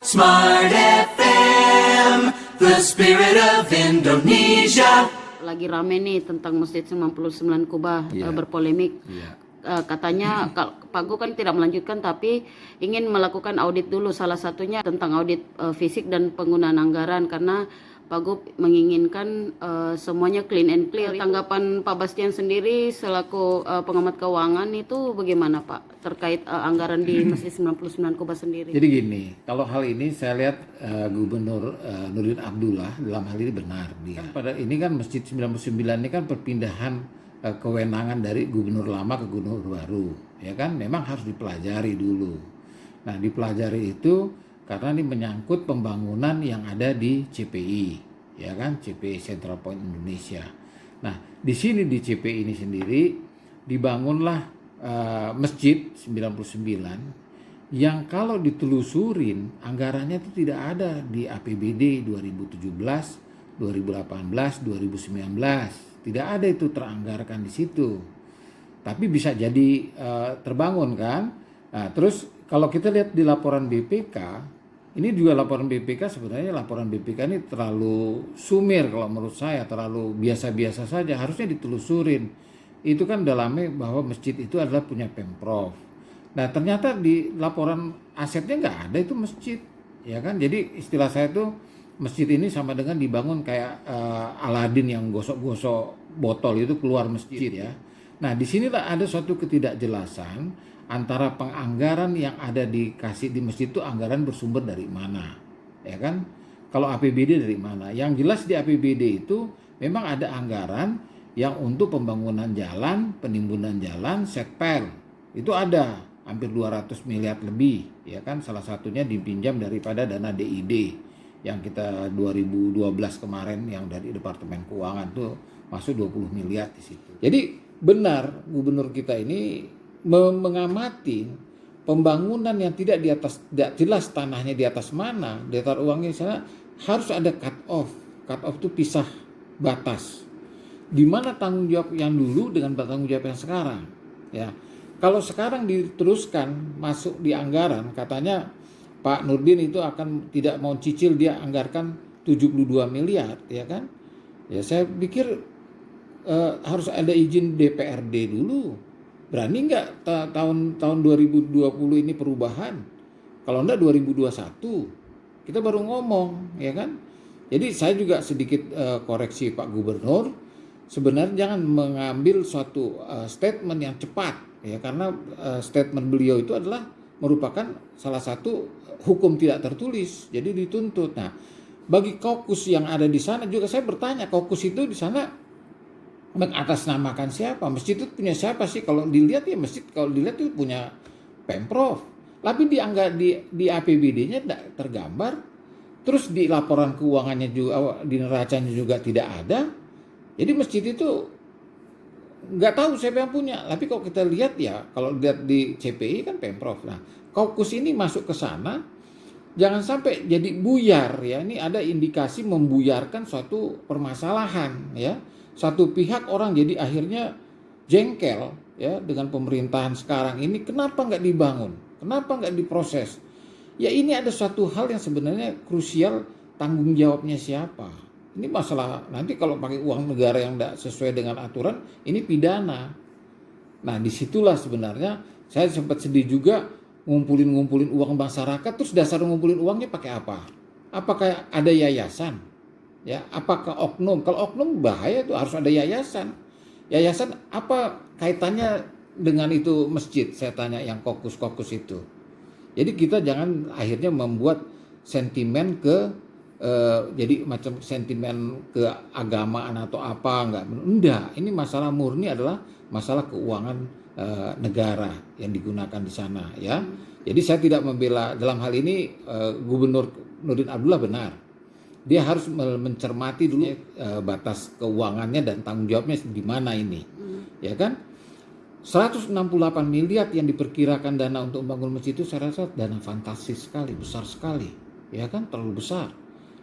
Smart FM, the spirit of Indonesia. Lagi rame nih tentang Masjid 99 Kubah berpolemik. Katanya Pak Gu kan tidak melanjutkan tapi ingin melakukan audit dulu, salah satunya tentang audit fisik dan penggunaan anggaran karena Pak Gu menginginkan semuanya clean and clear. Tanggapan Pak Bastian sendiri selaku pengamat keuangan itu bagaimana Pak terkait anggaran di Masjid 99 Kubah sendiri? Jadi gini, kalau hal ini saya lihat Gubernur Nurdin Abdullah dalam hal ini benar dia. Pada ini kan Masjid 99 ini kan perpindahan kewenangan dari gubernur lama ke gubernur baru, ya kan? Memang harus dipelajari dulu. Nah, dipelajari itu karena ini menyangkut pembangunan yang ada di CPI, ya kan, CPI Central Point Indonesia. Nah, di sini di CPI ini sendiri dibangunlah Masjid 99 yang kalau ditelusurin anggarannya itu tidak ada di APBD 2017, 2018, 2019, tidak ada itu teranggarkan di situ. Tapi bisa jadi terbangun kan. Nah, terus kalau kita lihat di laporan BPK, ini juga laporan BPK, sebenarnya laporan BPK ini terlalu sumir kalau menurut saya, terlalu biasa-biasa saja, harusnya ditelusurin. Itu kan dalamnya bahwa masjid itu adalah punya Pemprov. Nah ternyata di laporan asetnya nggak ada itu masjid, ya kan? Jadi istilah saya tuh masjid ini sama dengan dibangun kayak Aladin yang gosok-gosok botol itu keluar masjid ya. Nah disinilah ada suatu ketidakjelasan antara penganggaran yang ada dikasih di masjid itu anggaran bersumber dari mana, ya kan? Kalau APBD dari mana? Yang jelas di APBD itu memang ada anggaran yang untuk pembangunan jalan, penimbunan jalan, setpel. Itu ada hampir 200 miliar lebih, ya kan? Salah satunya dipinjam daripada dana DID yang kita 2012 kemarin yang dari Departemen Keuangan tuh masuk 20 miliar di situ. Jadi benar gubernur kita ini mengamati pembangunan yang tidak di atas, tidak jelas tanahnya di atas mana, datar uangnya di sana, harus ada cut off. Cut off itu pisah batas. Di mana tanggung jawab yang dulu dengan tanggung jawab yang sekarang. Ya, kalau sekarang diteruskan masuk di anggaran, katanya Pak Nurdin itu akan tidak mau cicil, dia anggarkan 72 miliar, ya kan? Ya saya pikir harus ada izin DPRD dulu. Berani nggak tahun 2020 ini perubahan? Kalau enggak 2021 kita baru ngomong, ya kan? Jadi saya juga sedikit koreksi Pak Gubernur, sebenarnya jangan mengambil suatu statement yang cepat, ya karena statement beliau itu adalah merupakan salah satu hukum tidak tertulis, jadi dituntut. Nah, bagi kaukus yang ada di sana juga saya bertanya, kaukus itu di sana mengatasnamakan siapa? Masjid itu punya siapa sih? Kalau dilihat ya masjid, kalau dilihat itu punya Pemprov. Tapi di APBD-nya tidak tergambar. Terus di laporan keuangannya juga, di neracanya juga tidak ada. Jadi masjid itu nggak tahu siapa yang punya. Tapi kalau kita lihat ya, kalau lihat di CPI kan Pemprov. Nah, kaukus ini masuk ke sana, jangan sampai jadi buyar ya. Ini ada indikasi membuyarkan suatu permasalahan ya. Satu pihak orang jadi akhirnya jengkel ya dengan pemerintahan sekarang ini, kenapa nggak dibangun, kenapa nggak diproses. Ya ini ada suatu hal yang sebenarnya krusial, tanggung jawabnya siapa. Ini masalah nanti kalau pakai uang negara yang tidak sesuai dengan aturan, ini pidana. Nah disitulah sebenarnya saya sempat sedih juga ngumpulin uang masyarakat, terus dasar ngumpulin uangnya pakai apa? Apakah ada yayasan? Ya, apakah oknum? Kalau oknum bahaya tuh, harus ada yayasan. Yayasan apa kaitannya dengan itu masjid? Saya tanya yang kokus-kokus itu. Jadi kita jangan akhirnya membuat sentimen ke jadi macam sentimen keagamaan atau apa, enggak. Ini masalah murni adalah masalah keuangan negara yang digunakan di sana ya. Jadi saya tidak membela dalam hal ini Gubernur Nurdin Abdullah benar. Dia harus mencermati dulu batas keuangannya dan tanggung jawabnya di mana ini. Ya kan? 168 miliar yang diperkirakan dana untuk membangun masjid itu saya rasa dana fantastis sekali, besar sekali. Ya kan? Terlalu besar.